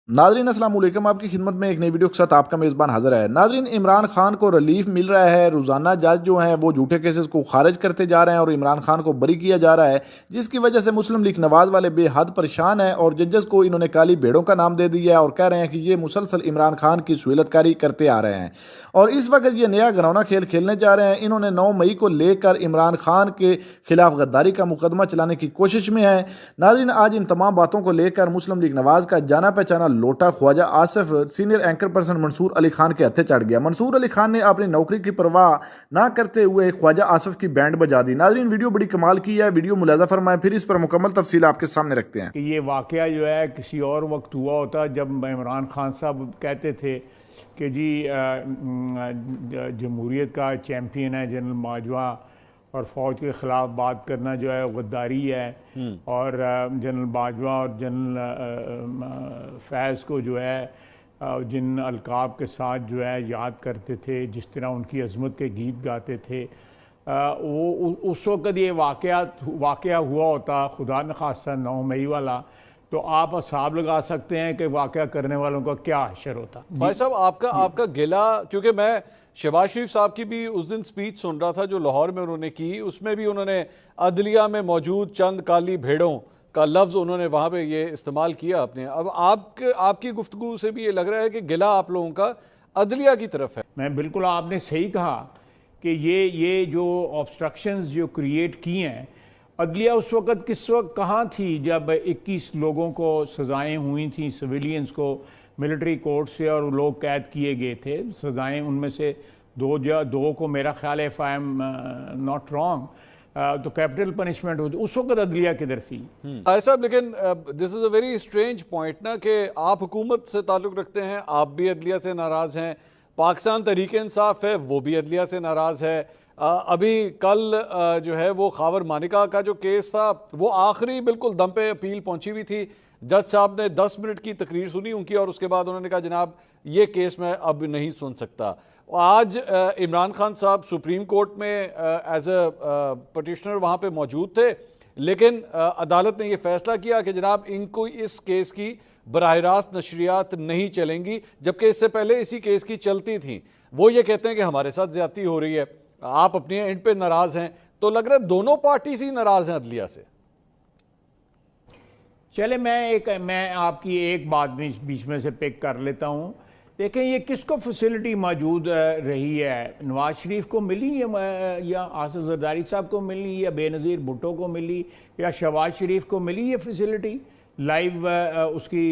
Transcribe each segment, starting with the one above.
नाजरीन अस्सलाम वालेकुम, आपकी खिदमत में एक नई वीडियो के साथ आपका मेज़बान हाजिर है। नाजरीन, इमरान खान को रिलीफ मिल रहा है। रोज़ाना जज जो हैं वो झूठे केसेस को खारिज करते जा रहे हैं और इमरान खान को बरी किया जा रहा है, जिसकी वजह से मुस्लिम लीग नवाज़ वाले बेहद परेशान हैं और जजेस को इन्होंने काली भेड़ों का नाम दे दिया है और कह रहे हैं कि ये मुसलसल इमरान खान की सहूलतकारी करते आ रहे हैं और इस वक्त ये नया घरौना खेल खेलने जा रहे हैं। इन्होंने 9 मई को लेकर इमरान खान के खिलाफ गद्दारी का मुकदमा चलाने की कोशिश में है। नाजरीन, आज इन तमाम बातों को लेकर मुस्लिम लीग नवाज़ का जाना पहचाना लोटा Khawaja Asif senior anchor person Mansoor Ali Khan के हत्थे चढ़ गया। मंसूर अली खान ने अपनी नौकरी की परवाह ना करते हुए ख्वाजा आसिफ की बैंड बजा दी। नाजरीन, वीडियो बड़ी कमाल की है, वीडियो मुलाजा फरमाएं, फिर इस पर मुकम्मल तफसील आपके सामने रखते हैं। कि ये वाक़या जो है किसी और वक्त हुआ होता जब इमरान खान साहब कहते थे कि जी जमहूरियत का चैम्पियन है जनरल बाजवा और फ़ौज के ख़िलाफ़ बात करना जो है गद्दारी है और जनरल बाजवा और जनरल फैज़ को जो है जिन अलकाब के साथ जो है याद करते थे, जिस तरह उनकी अज़मत के गीत गाते थे, वो उस वक़्त ये वाक़या हुआ होता, खुदा न खास्ता 9 मई वाला, तो आप हिसाब लगा सकते हैं कि वाक़या करने वालों का क्या हशर होता। भाई साहब, आपका गिला, क्योंकि मैं शहबाज शरीफ साहब की भी उस दिन स्पीच सुन रहा था जो लाहौर में उन्होंने की, उसमें भी उन्होंने अदलिया में मौजूद चंद काली भेड़ों का लफ्ज़ उन्होंने वहाँ पे ये इस्तेमाल किया आपने। अब आपकी गुफ्तगू से भी ये लग रहा है कि गिला आप लोगों का अदलिया की तरफ है। मैं बिल्कुल, आपने सही कहा कि ये जो ऑब्स्ट्रक्शंस जो क्रिएट किए हैं, अदलिया उस वक़्त किस वक्त कहाँ थी जब 21 लोगों को सज़ाएँ हुई थी, सिविलियंस को मिलिट्री कोर्ट से, और लोग कैद किए गए थे। सज़ाएँ उनमें से दो को मेरा ख्याल है, if I am not wrong, तो कैपिटल पनिशमेंट होती। उस वक्त अदलिया किधर थी? साहब, लेकिन this is a very strange point ना कि आप हुकूमत से ताल्लुक़ रखते हैं, आप भी अदलिया से नाराज़ हैं, पाकिस्तान तहरीक इंसाफ है वो भी अदलिया से नाराज़ है। अभी कल जो है वो खावर मानिका का जो केस था वो आखिरी बिल्कुल दम पे अपील पहुंची हुई थी। जज साहब ने 10 मिनट की तकरीर सुनी उनकी और उसके बाद उन्होंने कहा जनाब ये केस मैं अब नहीं सुन सकता। आज इमरान खान साहब सुप्रीम कोर्ट में एज अ पटिशनर वहाँ पे मौजूद थे, लेकिन अदालत ने यह फैसला किया कि जनाब इनको इस केस की बराह रास्त नशरियात नहीं चलेंगी, जबकि इससे पहले इसी केस की चलती थी। वो ये कहते हैं कि हमारे साथ ज्यादती हो रही है, आप अपने एंड पे नाराज हैं, तो लग रहा है दोनों पार्टी से नाराज हैं अदलिया से। चले, मैं आपकी एक बात बीच में से पिक कर लेता हूँ। देखें, ये किसको फैसिलिटी मौजूद रही है? नवाज शरीफ को मिली या आसिफ जरदारी साहब को मिली या बेनज़ीर भुट्टो को मिली या शहबाज शरीफ को मिली ये फैसिलिटी लाइव उसकी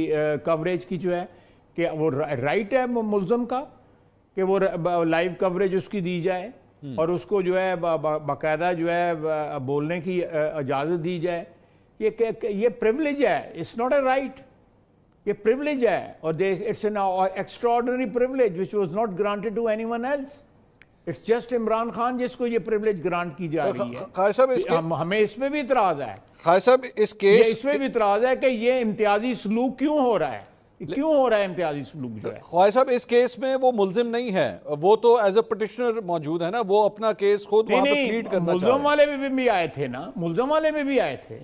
कवरेज की जो है? कि वो राइट है मुल्ज़म का कि वो लाइव कवरेज उसकी दी जाए और उसको जो है बाकायदा जो है बोलने की इजाज़त दी जाए? ये प्रिविलेज है, इट्स नॉट अ राइट, ये प्रिविलेज है और it's an extraordinary privilege which was not granted to anyone else. It's just Imran Khan जिसको ये प्रिविलेज ग्रांट की जा रही है। हमें इसमें भी इतराज है इसमें भी इतराज है कि ये इम्तियाजी सलूक क्यों हो रहा है, क्यों हो रहा है इम्तियाजी सलूक जो है? ख्वाजा साहब, इस केस में वो मुल्जिम नहीं है, वो तो एज अ पिटिशनर मौजूद है ना, वो अपना केस खुद वहां पे प्लीड करना चाह रहे हैं। मुल्जिम वाले में भी आए थे ना, मुल्जिम वाले में भी आए थे।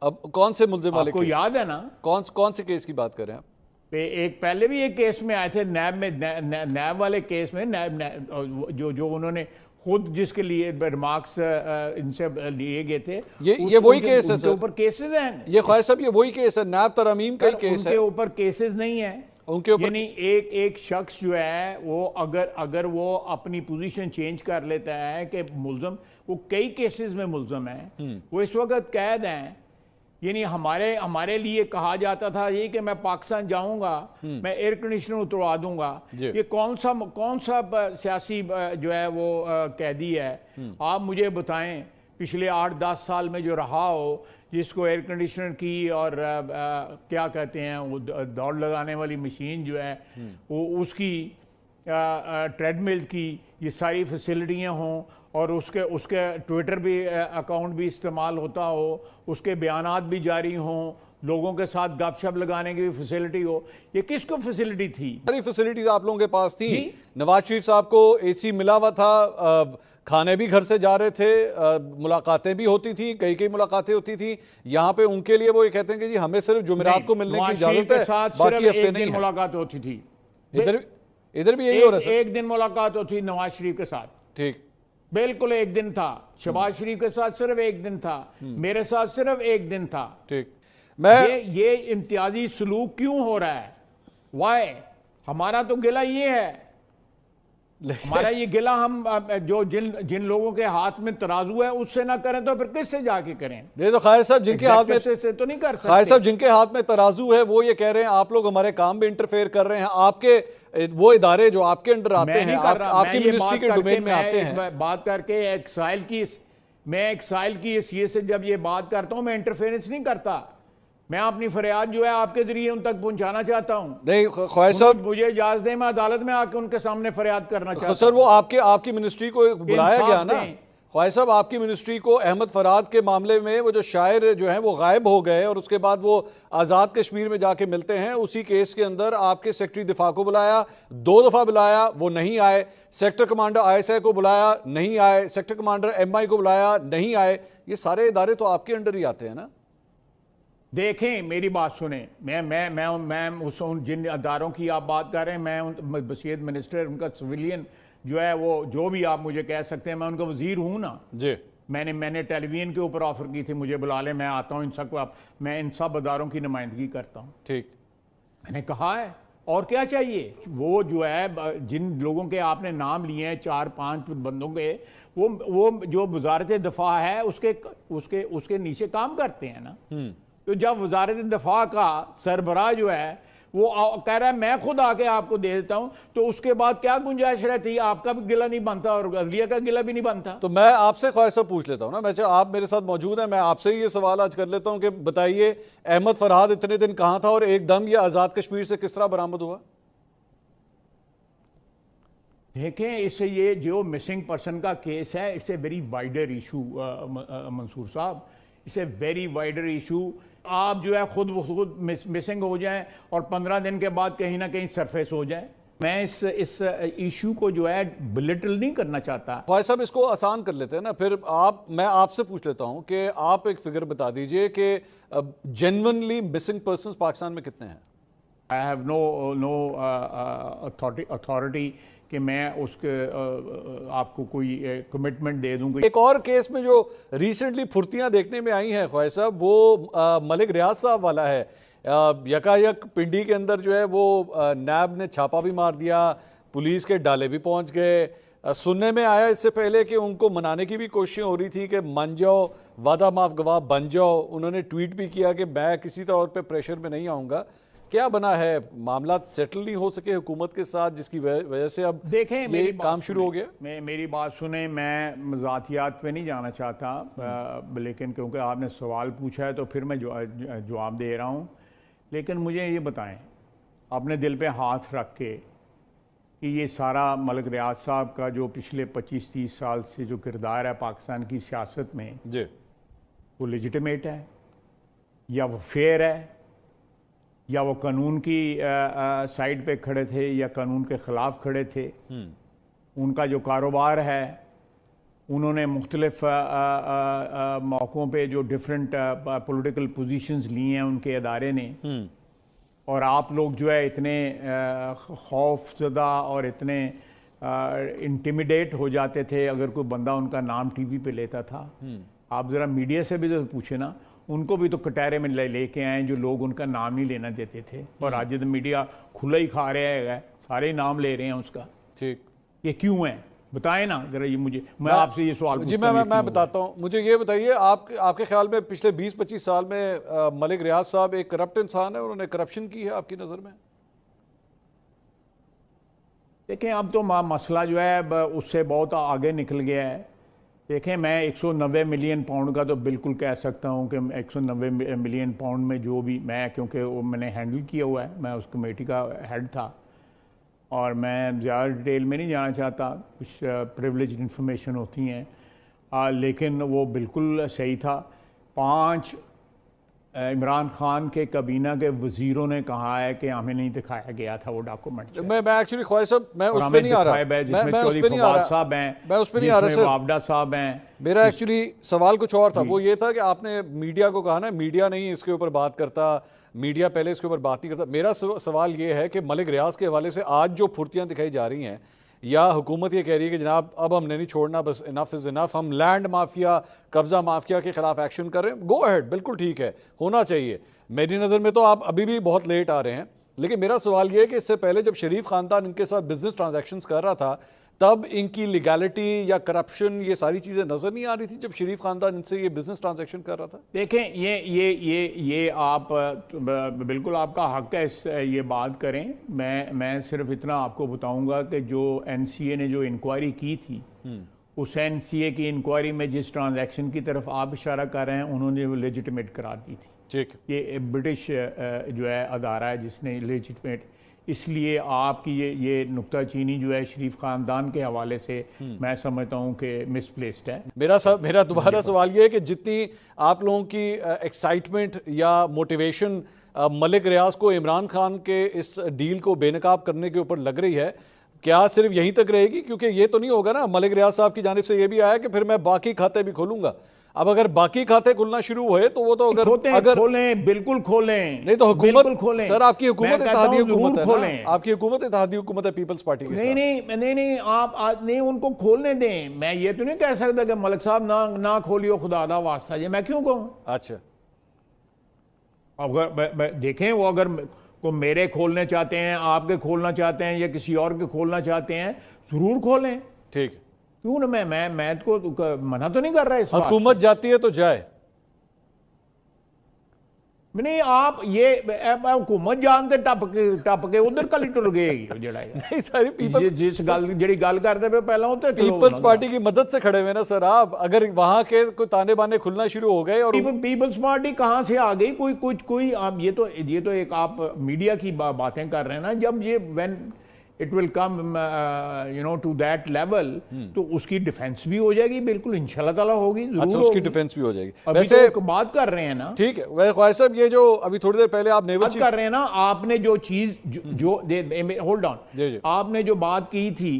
अब कौन से मुल्जिम वाले को याद है ना? कौन से केस की बात कर रहे हैं आप? एक पहले भी एक केस में आए थे, नैब वाले केस में, नैब जो उन्होंने खुद जिसके लिए रिमार्क्स इनसे लिए गए थे, ये वही केस है सर, ऊपर केसेस हैं ये ख्वाजा साहब, ये वही केस है, नैब तरमीम का केस है, उनके ऊपर केसेस नहीं है उनके ऊपर। यानी एक शख्स जो है वो अगर वो अपनी पोजीशन चेंज कर लेता है कि मुल्ज़म, वो कई केसेस में मुल्ज़म है, वो इस वक्त कैद हैं। यानी हमारे लिए कहा जाता था ये कि मैं पाकिस्तान जाऊंगा, मैं एयर कंडीशनर उतरवा दूंगा। ये कौन सा सियासी जो है वो कैदी है? आप मुझे बताएं, पिछले 8-10 साल में जो रहा हो, जिसको एयर कंडीशनर की और क्या कहते हैं वो दौड़ लगाने वाली मशीन जो है वो उसकी ट्रेडमिल की ये सारी फैसिलिटियाँ हों और उसके ट्विटर भी अकाउंट भी इस्तेमाल होता हो, उसके बयानात भी जारी हों, लोगों के साथ गपशप लगाने की भी फैसिलिटी हो। ये किसको फैसिलिटी थी? सारी फैसिलिटीज आप लोगों के पास थी। नवाज शरीफ साहब को एसी मिला हुआ था, खाने भी घर से जा रहे थे, मुलाकातें भी होती थी, कई कई मुलाकातें होती थी। यहाँ पे उनके लिए वो ये कहते हैं कि जी हमें सिर्फ जुमेरात को मिलने की इजाजत है, बाकी हफ्ते नहीं है। मुलाकात होती थी, इधर भी यही हो रहा है। एक दिन मुलाकात होती थी नवाज शरीफ के साथ, ठीक, बिल्कुल एक दिन था। शहबाज शरीफ के साथ सिर्फ एक दिन था, मेरे साथ सिर्फ एक दिन था। ठीक। ये इम्तियाजी सलूक क्यों हो रहा है? वाई? हमारा तो गिला ये है, हमारा ये गिला हम जो जिन लोगों के हाथ में तराजू है उससे ना करें तो फिर किससे जाके करें? नहीं तो खालिद साहब जिनके हाथ में से तो नहीं कर सकते। खालिद साहब जिनके हाथ में तराजू है वो ये कह रहे हैं आप लोग हमारे काम में इंटरफेयर कर रहे हैं। आपके वो इदारे जो आपके अंडर आते हैं, आपकी मिनिस्ट्री के डोमेन में आते हैं। बात करके एक साइल की हैसियत से जब ये बात करता हूं, मैं इंटरफेरेंस नहीं करता। मैं अपनी फरियाद जो है आपके जरिए उन तक पहुंचाना चाहता हूं। नहीं ख्वाहिश साहब, मुझे इजाजत दें, मैं अदालत में आके उनके सामने फरियाद करना चाहता हूं। सर वो आपकी मिनिस्ट्री को बुलाया गया ना ख्वाहिश साहब, आपकी मिनिस्ट्री को अहमद फराद के मामले में वो जो शायर जो है वो गायब हो गए और उसके बाद वो आज़ाद कश्मीर में जाके मिलते हैं। उसी केस के अंदर आपके सेक्रेटरी दिफा को बुलाया, 2 दफ़ा बुलाया, वो नहीं आए। सेक्टर कमांडर ISI को बुलाया, नहीं आए। सेक्टर कमांडर MI को बुलाया, नहीं आए। ये सारे इदारे तो आपके अंडर ही आते हैं ना। देखें मेरी बात सुने, मैं उन जिन अदारों की आप बात कर रहे हैं, मैं बसीयत मिनिस्टर, उनका सिविलियन जो है वो जो भी आप मुझे कह सकते हैं, मैं उनका वजीर हूं ना जी। मैंने टेलीविजन के ऊपर ऑफर की थी, मुझे बुला ले, मैं आता हूं, मैं इन सब अदारों की नुमाइंदगी करता हूं। ठीक, मैंने कहा है और क्या चाहिए। वो जो है जिन लोगों के आपने नाम लिए हैं 4-5 बंदों के, वो जो वजारत दफा है उसके नीचे काम करते हैं ना। तो जब वजारत दफा का सरबराह जो है वो कह रहा है मैं खुद आके आपको दे देता हूं, तो उसके बाद क्या गुंजाइश रहती है? आपका भी गिला नहीं बनता और अदलिया का गिला भी नहीं बनता। तो मैं आपसे ख्वाहिश साहब पूछ लेता हूं ना, मैं आप मेरे साथ मौजूद हैं, मैं आपसे ही ये सवाल आज कर लेता हूं कि बताइए अहमद फरहाद इतने दिन कहां था और एकदम ये आज़ाद कश्मीर से किस तरह बरामद हुआ? देखें, इससे ये जो मिसिंग पर्सन का केस है, it's a very wider issue Mansoor साहब, it's a very wider issue. आप जो है खुद मिसिंग हो जाएं और 15 दिन के बाद कहीं ना कहीं सरफेस हो जाए। मैं इस इशू को जो है बिलिटल नहीं करना चाहता। भाई साहब इसको आसान कर लेते हैं ना फिर। मैं आपसे पूछ लेता हूं कि आप एक फिगर बता दीजिए कि जेन्युइनली मिसिंग पर्सन्स पाकिस्तान में कितने हैं? आई हैव नो अथॉरिटी कि मैं उसके आपको कोई कमिटमेंट दे दूंगा। एक और केस में जो रिसेंटली फुर्तियां देखने में आई हैं ख्वाहिश साहब, वो मलिक रियाज साहब वाला है। यकायक पिंडी के अंदर जो है वो नैब ने छापा भी मार दिया, पुलिस के डाले भी पहुंच गए। सुनने में आया इससे पहले कि उनको मनाने की भी कोशिश हो रही थी कि मान जाओ, वादा माफ गवाह बन जाओ। उन्होंने ट्वीट भी किया कि मैं किसी तौर पे प्रेशर में नहीं आऊँगा। क्या बना है, मामला सेटल नहीं हो सके हुकूमत के साथ जिसकी वजह से अब देखें मेरी काम शुरू हो गया? मेरी बात सुने, मैं मजाकियात पे नहीं जाना चाहता, लेकिन क्योंकि आपने सवाल पूछा है तो फिर मैं जवाब दे रहा हूँ। लेकिन मुझे ये बताएं अपने दिल पे हाथ रख के कि ये सारा मलिक रियाज साहब का जो पिछले 25-30 साल से जो किरदार है पाकिस्तान की सियासत में जी, वो लेजिटिमेट है या वो फेयर है या वो कानून की साइड पे खड़े थे या कानून के ख़िलाफ़ खड़े थे। उनका जो कारोबार है, उन्होंने मुख्तलिफ मौक़ों पे जो डिफरेंट पॉलिटिकल पोजीशंस ली हैं उनके अदारे ने, और आप लोग जो है इतने खौफज़दा और इतने इंटिमिडेट हो जाते थे अगर कोई बंदा उनका नाम टीवी पे लेता था। आप ज़रा मीडिया से भी तो पूछे ना, उनको भी तो कटहरे में लेके आए जो लोग उनका नाम नहीं लेना देते थे, और आज तो मीडिया खुला ही खा रहा है, सारे नाम ले रहे हैं उसका। ठीक, ये क्यों है बताएं ना जरा, ये मुझे, मैं आपसे ये सवाल जी मैं बताता हूँ। मुझे ये बताइए आपके ख्याल में पिछले 20-25 साल में मलिक रियाज साहब एक करप्ट इंसान है, उन्होंने करप्शन की है आपकी नज़र में? देखें अब तो मसला जो है उससे बहुत आगे निकल गया है। देखें, मैं 190 मिलियन पाउंड का तो बिल्कुल कह सकता हूँ कि 190 मिलियन पाउंड में जो भी मैं, क्योंकि वो मैंने हैंडल किया हुआ है, मैं उस कमेटी का हेड था, और मैं ज़्यादा डिटेल में नहीं जाना चाहता, कुछ प्रिविलेज इन्फॉर्मेशन होती हैं, लेकिन वो बिल्कुल सही था। इमरान खान के काबीना के वजीरों ने कहा है कि हमें नहीं दिखाया गया था वो डॉक्यूमेंट। मैं एक्चुअली ख्वाहिश साहब मैं उस पे नहीं आ रहा, मैं उस पे नहीं आ रहा साहब हैं, मैं उस पे नहीं आ रहा सर, वावडा साहब हैं। मेरा एक्चुअली सवाल कुछ और था। वो ये था कि आपने मीडिया को कहा ना, मीडिया नहीं इसके ऊपर बात करता, मीडिया पहले इसके ऊपर बात नहीं करता। मेरा सवाल ये है कि मलिक रियाज के हवाले से आज जो फुर्तियां दिखाई जा रही हैं, या हुकूमत ये कह रही है कि जनाब अब हमने नहीं छोड़ना, बस इनफ इज़ इनफ, हम लैंड माफिया, कब्जा माफिया के खिलाफ एक्शन कर रहे हैं, गो अहेड, बिल्कुल ठीक है, होना चाहिए। मेरी नज़र में तो आप अभी भी बहुत लेट आ रहे हैं। लेकिन मेरा सवाल ये है कि इससे पहले जब शरीफ खानदान इनके साथ बिजनेस ट्रांजैक्शंस कर रहा था, तब इनकी लीगैलिटी या करप्शन ये सारी चीज़ें नज़र नहीं आ रही थी जब शरीफ खानदान इनसे ये बिजनेस ट्रांजैक्शन कर रहा था? देखें, ये आप बिल्कुल आपका हक है ये बात करें। मैं सिर्फ इतना आपको बताऊंगा कि जो एनसीए ने जो इंक्वायरी की थी, उस एनसीए की इंक्वायरी में जिस ट्रांजैक्शन की तरफ आप इशारा कर रहे हैं, उन्होंने वो लेजिटिमेट करार दी थी। ठीक, ये ब्रिटिश जो है अदारा है जिसने लेजिटिमेट, इसलिए आपकी ये नुक्ता चीनी जो है शरीफ खानदान के हवाले से मैं समझता हूँ कि मिसप्लेस्ड है। मेरा दोबारा सवाल ये है कि जितनी आप लोगों की एक्साइटमेंट या मोटिवेशन मलिक रियाज को इमरान खान के इस डील को बेनकाब करने के ऊपर लग रही है, क्या सिर्फ यहीं तक रहेगी? क्योंकि ये तो नहीं होगा ना, मलिक रियाज साहब की जानिब से ये भी आया कि फिर मैं बाकी खाते भी खोलूंगा। अब अगर बाकी खाते खुलना शुरू हुए तो वो तो अगर खोलें, बिल्कुल खोलें, नहीं तो हुकूमत खोलें। सर आपकी हुकूमत इत्तेहादी हुकूमत है खोलें। आपकी हुकूमत इत्तेहादी हुकूमत है पीपल्स पार्टी की। नहीं आप नहीं उनको खोलने दें। मैं ये तो नहीं कह सकता कि मलिक साहब ना खोलियो, खुदा दा वास्ता, ये मैं क्यों कहूँ? अच्छा, अगर देखें, वो अगर को मेरे खोलने चाहते हैं, आपके खोलना चाहते हैं, या किसी और के खोलना चाहते हैं, जरूर खोलें। ठीक, क्यों ना, मैं तो मना तो नहीं कर रहा इस हुकूमत जाती है तो जाए। नहीं, आप ये हुकूमत जानते टप के उधर कल टुर गए नहीं सारी पीपल जिस गल करते पे पहला होते पीपल्स पार्टी की मदद से खड़े हुए ना सर आप। अगर वहां के कोई ताने बाने खुलना शुरू हो गए और पीपल्स पार्टी कहां से आ गई? कोई आप ये तो एक आप मीडिया की बातें कर रहे हैं ना। जब ये when it will come to that level, तो उसकी डिफेंस भी हो जाएगी, बिल्कुल इंशाल्लाह ताला होगी। अच्छा, उसकी डिफेंस भी हो जाएगी। वैसे तो बात कर रहे हैं ना, ठीक है। वैसे ख्वाहिश साहब, ये जो अभी थोड़ी देर पहले आप नेवल कर रहे हैं ना, आपने जो चीज होल्ड ऑन, आपने जो बात की थी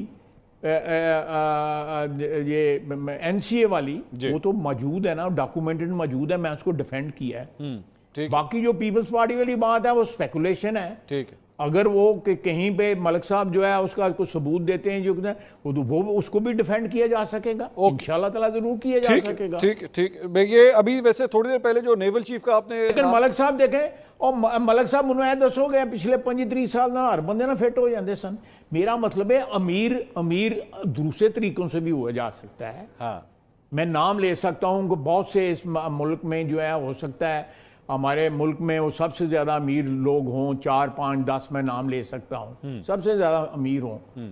ये एनसीए वाली, वो तो मौजूद है ना, डॉक्यूमेंटेड मौजूद है, मैं उसको डिफेंड किया है। बाकी जो पीपल्स पार्टी वाली बात है वो स्पेकुलेशन है। ठीक है, अगर वो कहीं पे मलिक साहब जो है उसका कुछ सबूत देते हैं जो वो उसको भी डिफेंड किया जा सकेगा, इंशाल्लाह ताला जरूर किया जा सकेगा। ठीक। ये अभी वैसे थोड़ी देर पहले जो नेवल चीफ का आपने, लेकिन मलिक साहब देखें, और मलिक साहब मुझे दसो गए पिछले 25-30 साल ना हर बंदे ना फिट हो जाते सन। मेरा मतलब है अमीर दूसरे तरीकों से भी हुआ जा सकता है। हाँ, मैं नाम ले सकता हूँ, बहुत से इस मुल्क में जो है हो सकता है हमारे मुल्क में वो सबसे ज्यादा अमीर लोग हों, 4, 5, 10 मैं नाम ले सकता हूँ, सबसे ज्यादा अमीर हों।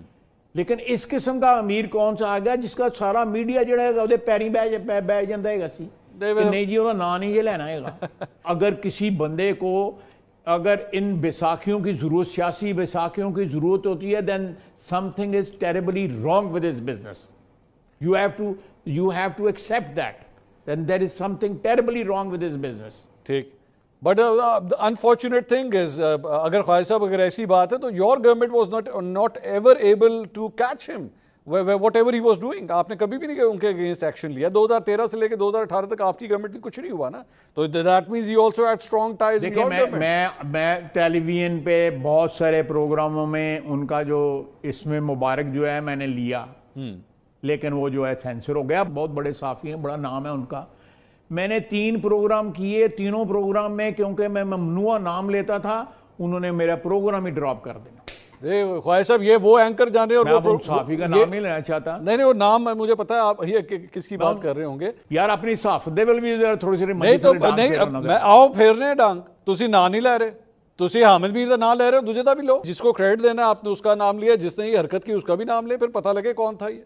लेकिन इस किस्म का अमीर कौन सा आ गया जिसका सारा मीडिया जो है पैरी बैठ जाता है सी नहीं जी वो ना नहीं ये लेना है। अगर किसी बंदे को अगर इन बैसाखियों की जरूरत, सियासी बैसाखियों की जरूरत होती है, then something is terribly wrong with his business. You have to accept that, then there is something terribly wrong with his business. ठीक। बट अनफॉर्चुनेट थिंग इज, अगर ख्वाहिश साहब अगर ऐसी बात है तो your government was not ever able to catch him whatever he was doing. आपने कभी भी नहीं उनके अगेंस्ट एक्शन लिया। 2013 से लेकर 2018 तक आपकी गवर्नमेंट कुछ नहीं हुआ ना, तो that means you also had strong ties. देखिए, मैं टेलीविजन पे बहुत सारे प्रोग्रामों में उनका जो इसमें मुबारक जो है मैंने लिया, लेकिन वो जो है सेंसर हो गया। बहुत बड़े साफी हैं, बड़ा नाम है उनका। मैंने 3 प्रोग्राम किए, तीनों प्रोग्राम में क्योंकि मैं ममनुआ नाम लेता था, उन्होंने मेरा प्रोग्राम ही ड्रॉप कर देना। ख्वाहिश साहब, ये वो एंकर जाने और वो साफी का नाम नहीं लेना चाहता। नहीं वो नाम मुझे पता है आप ये किसकी बात कर रहे होंगे यार। अपनी साफ दे भी थोड़ी सी नहीं तो नहीं आओ फेरने डांग, तुसी ना नहीं ले रहे, तुसी हामिद मीर का नाम ले रहे हो, दूसरे का भी लो। जिसको क्रेडिट देना है आपने उसका नाम लिया, जिसने ये हरकत की उसका भी नाम ले, फिर पता लगे कौन था ये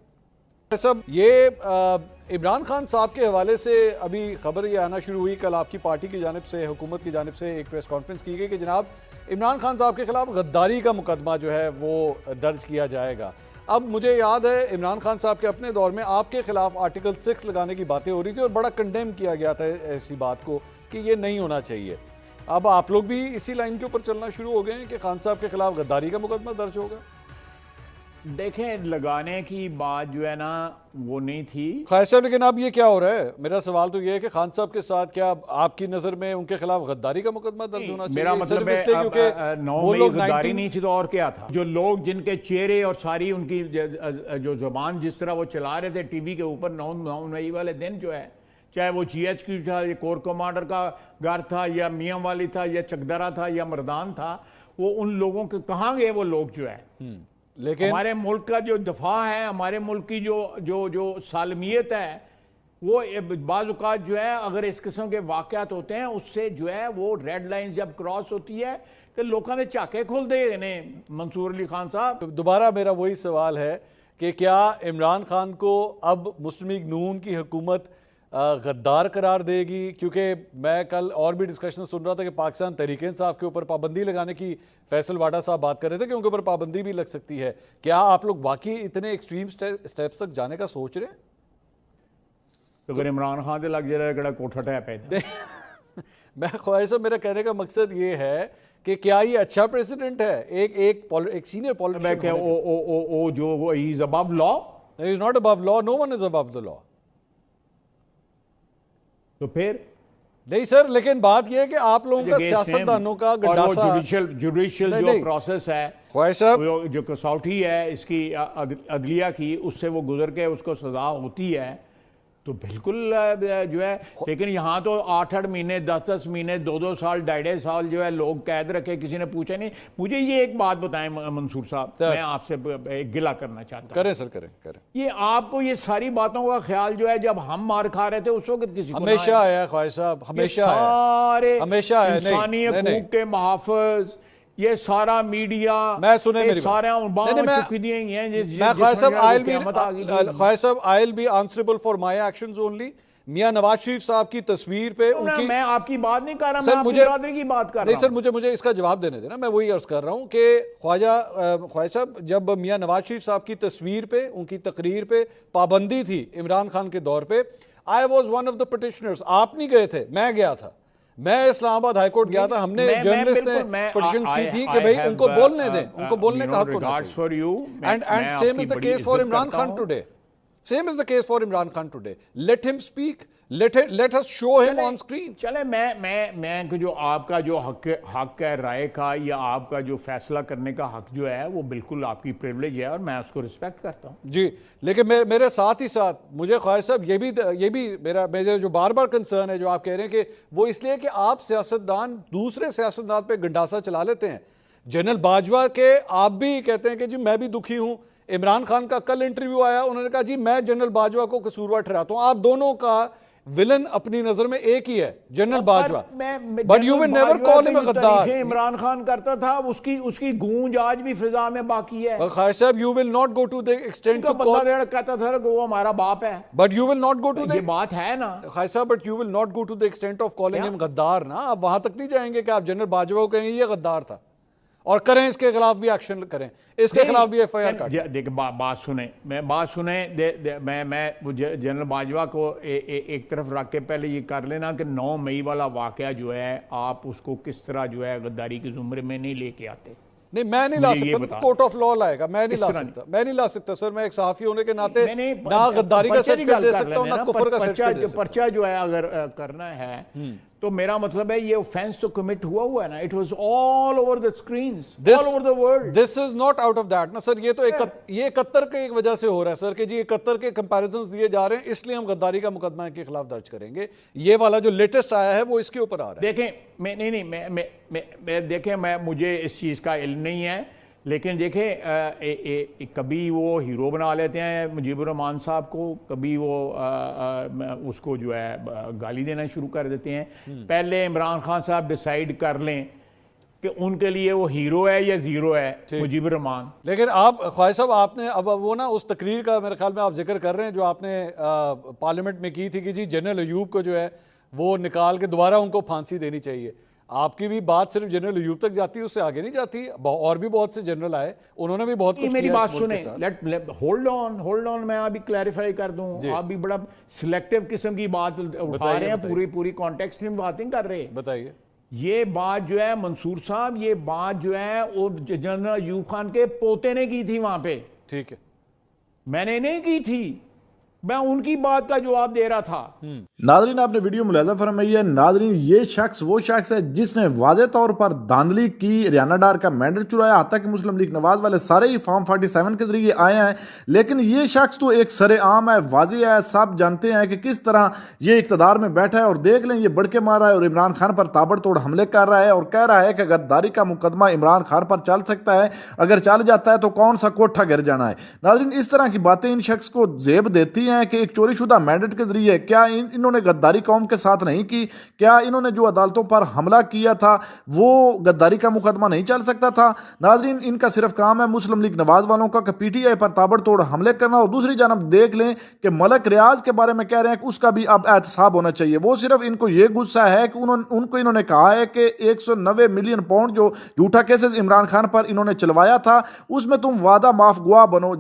सब। ये इमरान खान साहब के हवाले से अभी खबर ये आना शुरू हुई, कल आपकी पार्टी की जानिब से, हुकूमत की जानिब से एक प्रेस कॉन्फ्रेंस की गई कि जनाब इमरान खान साहब के खिलाफ गद्दारी का मुकदमा जो है वो दर्ज किया जाएगा। अब मुझे याद है इमरान खान साहब के अपने दौर में आपके खिलाफ आर्टिकल 6 लगाने की बातें हो रही थी और बड़ा कंडेम किया गया था ऐसी बात को कि ये नहीं होना चाहिए। अब आप लोग भी इसी लाइन के ऊपर चलना शुरू हो गए हैं कि खान साहब के खिलाफ गद्दारी का मुकदमा दर्ज होगा? देखें, लगाने की बात जो है ना वो नहीं थी ख्वाहिश साहब, लेकिन अब ये क्या हो रहा है? मेरा सवाल तो ये है कि खान साहब के साथ क्या आपकी नज़र में उनके खिलाफ गद्दारी का मुकदमा दर्ज होना चाहिए? मेरा मतलब है क्योंकि 9 वो मई लोग गद्दारी नहीं थी तो और क्या था? जो लोग जिनके चेहरे और सारी उनकी जो जुबान जिस तरह वो चला रहे थे टीवी के ऊपर 9 मई वाले दिन जो है, चाहे वो GHQ था, या कोर कमांडर का घर था, या मियाँ वाली था, या चकदरा था, या मर्दान था, वो उन लोगों के कहाँ गए वो लोग जो है? लेकिन हमारे मुल्क का जो दफा है, हमारे मुल्क की जो जो जो सालमियत है, वो बाज़ औक़ात जो है अगर इस किस्म के वाक़यात होते हैं उससे जो है वो रेड लाइन जब क्रॉस होती है तो लोगों ने चाके खोल दे इन्हें। मंसूर अली खान साहब, दोबारा मेरा वही सवाल है कि क्या इमरान खान को अब मुस्लिम लीग नून की हुकूमत गद्दार करार देगी? क्योंकि मैं कल और भी डिस्कशन सुन रहा था कि पाकिस्तान तहरीक इंसाफ के ऊपर पाबंदी लगाने की फैसल वाडा साहब बात कर रहे थे कि उनके ऊपर पाबंदी भी लग सकती है। क्या आप लोग वाकई इतने एक्सट्रीम स्टेप्स तक जाने का सोच रहे हैं? तो अगर इमरान खान से लग जाए कड़ा कोठा टैप है मैं ख्वाहिश साहब, मेरा कहने का मकसद ये है कि क्या ये अच्छा प्रेसिडेंट है एक सीनियर पॉलिटिशियन? ओ जो he is above law? He is not above law, no one is above the law. तो फिर नहीं सर, लेकिन बात यह है कि आप लोगों का सियासतदानों का गंडासा, जुडिशियल जो प्रोसेस है, ख्वाहिश साहब, जो कसौटी है इसकी अदलिया की, उससे वो गुजर के उसको सजा होती है तो बिल्कुल जो है। लेकिन यहाँ तो 8-8 महीने, 10-10 महीने, 2-2 साल, 2.5 साल जो है लोग कैद रखे, किसी ने पूछा नहीं। मुझे ये एक बात बताएं मंसूर साहब, मैं आपसे एक गिला करना चाहता हूँ। करें सर, करें। ये आपको ये सारी बातों का ख्याल जो है जब हम मार खा रहे थे उस वक्त किसी को हमेशा आया ख्वाहिश साहब, हमेशा सारे हमेशा इंसानी हकूक के मुहाफ़िज़, ये सारा मीडिया, मैं सुने मेरी सारे ख्वाहिश साहब, I will be answerable for my actions only. मियां नवाज शरीफ साहब की तस्वीर पे उनकी, मैं आपकी बात नहीं कर रहा, सर, मैं मुझे बिरादरी की बात कर रहा हूं। नहीं सर, मुझे इसका जवाब देने देना। मैं वही अर्ज कर रहा हूं कि ख्वाहिश साहब, जब मियां नवाज शरीफ साहब की तस्वीर पे, उनकी तकरीर पे पाबंदी थी इमरान खान के दौर पे, I was one of the petitioners. आप नहीं गए थे, मैं गया था, मैं इस्लामाबाद हाईकोर्ट गया था। हमने जर्नलिस्ट ने पिटीशंस की थी कि भाई उनको बोलने दें, उनको बोलने का हक होना चाहिए। And same is the case for Imran Khan today. Same is the case for Imran Khan today. Let him speak. Let us show him on screen. चले मैं जो आपका जो हक है राय का, या आपका जो फैसला करने का हक जो है, वो बिल्कुल आपकी प्रिविलेज है और मैं उसको रिस्पेक्ट करता हूँ जी। लेकिन मेरे साथ ही साथ मुझे ख्वाहिश साहब ये भी मेरा जो बार बार कंसर्न है, जो आप कह रहे हैं कि वो इसलिए कि आप सियासतदान दूसरे सियासतदान पे गंडासा चला लेते हैं। जनरल बाजवा के आप भी कहते हैं कि जी मैं भी दुखी हूं। इमरान खान का कल इंटरव्यू आया, उन्होंने कहा जी मैं जनरल बाजवा को कसूरवार ठहराता हूं। आप दोनों का विलन अपनी नजर में एक ही है, general Bajwa, but you will never call him a गद्दार। इमरान खान करता था, उसकी गूंज आज भी फिजा में बाकी है। ख्वाहिश साहब, you will not go to the extent to call, कहता था वो हमारा बाप है, but you will not go to the, ये बात है ना ख्वाहिश साहब, but you will not go to the extent of calling him गद्दार ना। आप वहां तक नहीं जाएंगे कि आप जनरल बाजवा को कहेंगे ये गद्दार था, और करें इसके खिलाफ भी एक्शन करें, इसके खिलाफ भी FIR काटें। देख बात सुने, मैं जनरल बाजवा को एक तरफ रख के पहले ये कर लेना कि 9 मई वाला वाकया जो है आप उसको किस तरह जो है गद्दारी के जुमरे में नहीं लेके आते। नहीं, मैं नहीं ला सकता, कोर्ट ऑफ लॉ लाएगा, मैं नहीं ला सकता सर। मैं एक सहाफी होने के नाते ना गद्दारी का सर्टिफिकेट दे सकता हूं, ना कुफर का सर्टिफिकेट दे सकता हूं। पर्चा जो है अगर करना है तो मेरा मतलब है ये ऑफेंस तो कमिट हुआ है ना। It was all over the screens, all over the world. This is not out of that ना सर। ये तो ये 71 के एक वजह से हो रहा है सर कि जी 71 के कंपैरिजंस दिए जा रहे हैं, इसलिए हम गद्दारी का मुकदमा के खिलाफ दर्ज करेंगे। ये वाला जो लेटेस्ट आया है वो इसके ऊपर आ रहा है। देखें मैं मुझे इस चीज का इल्म नहीं है, लेकिन देखें कभी वो हीरो बना लेते हैं मुजीबुर रहमान साहब को, कभी वो उसको जो है गाली देना शुरू कर देते हैं। पहले इमरान खान साहब डिसाइड कर लें कि उनके लिए वो हीरो है या जीरो है मुजीबुर रहमान। लेकिन आप ख्वाहिश साहब, आपने अब वो ना उस तकरीर का मेरे ख्याल में आप जिक्र कर रहे हैं जो आपने पार्लियामेंट में की थी कि जी जनरल अयूब को जो है वो निकाल के दोबारा उनको फांसी देनी चाहिए। आपकी भी बात सिर्फ जनरल अयूब तक जाती है, उससे आगे नहीं जाती। और भी बहुत से जनरल आए, उन्होंने भी बहुत ये कुछ मेरी किया बात इस मुल्क के सुने, साथ। लेट होल्ड ऑन, मैं अभी क्लैरिफाई कर दूं। आप भी बड़ा सिलेक्टिव किस्म की बात उठा रहे हैं, पूरी कॉन्टेक्स्ट में बातें कर रहे हैं। बताइए। ये बात जो है मंसूर साहब, ये बात जो है वो जनरल अयूब खान के पोते ने की थी वहां पे, ठीक है, मैंने नहीं की थी, मैं उनकी बात का जवाब दे रहा था। नाजरीन, आपने वीडियो मुलाजा फरमाई है। नाजरीन, ये शख्स वो शख्स है जिसने वाज़े तौर पर धांधली की, हरियाणा डार का मैंडेट चुराया, हत्ता कि मुस्लिम लीग नवाज वाले सारे ही फॉर्म 47 के जरिए आए हैं। लेकिन ये शख्स तो एक सरेआम है, वाज़े है, सब जानते हैं कि किस तरह ये इक़्तिदार में बैठा है। और देख लें, ये बढ़के मार रहा है और इमरान खान पर ताबड़तोड़ हमले कर रहा है और कह रहा है कि गद्दारी का मुकदमा इमरान खान पर चल सकता है, अगर चल जाता है तो कौन सा कोठा गिर जाना है। नाजरीन, इस तरह की बातें इन शख्स को जेब देती हैं कि एक चोरीशुदा मैंडेट के जरिए क्या इन्होंने गद्दारी कौम के साथ नहीं की? क्या इन्होंने जो अदालतों पर हमला किया था वो गद्दारी का मुकदमा नहीं चल सकता था? नाजरीन, इनका सिर्फ काम है मुस्लिम लीग नवाज वालों का कि पीटीआई पर ताबड़तोड़ हमले करना। और दूसरी जानब देख लें कि मलक रियाज के बारे में कह रहे हैं कि उसका भी अब एहतसाब होना चाहिए। वो सिर्फ इनको ये गुस्सा है कि उनको इन्होंने कहा है कि 190 मिलियन पाउंड जो झूठा केसेस इमरान खान पर इन्होंने चलवाया था, उसमें तुम वादा माफ गुआ बनो,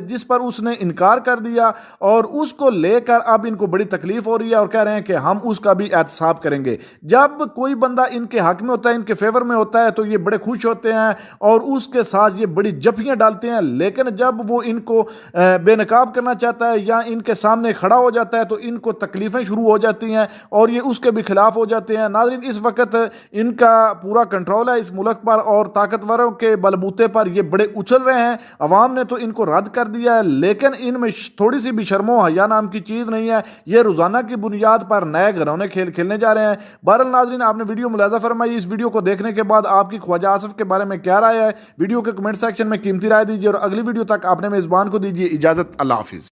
जिस पर उसने इनकार कर दिया। और उसको लेकर अब इनको बड़ी तकलीफ हो रही है और कह रहे हैं कि हम उसका भी एहतसाब करेंगे। जब कोई बंदा इनके हक में होता है, इनके फेवर में होता है, तो ये बड़े खुश होते हैं और उसके साथ ये बड़ी जफियां डालते हैं। लेकिन जब वो इनको बेनकाब करना चाहता है या इनके सामने खड़ा हो जाता है तो इनको तकलीफें शुरू हो जाती हैं और ये उसके भी खिलाफ हो जाते हैं। नाज़रीन, इस वक्त इनका पूरा कंट्रोल है इस मुल्क पर और ताकतवरों के बलबूते पर ये बड़े उछल रहे हैं। अवाम ने तो इनको रद्द कर दिया है, लेकिन इनमें थोड़ी सी भी शर्मो हया नाम की चीज़ नहीं है। ये रोज़ाना की बुनियाद पर नए घरौने खेल खेलने जा रहे हैं। बहरहाल नाज़रीन, आपने वीडियो मुलाजा फरमाई। इस वीडियो को देखने के बाद आपकी ख्वाजा आसिफ के बारे में क्या राय है? वीडियो के कमेंट सेक्शन में कीमती राय दीजिए और अगली वीडियो तक आपने मेज़बान को दीजिए इजाज़त। अल्लाह हाफिज़।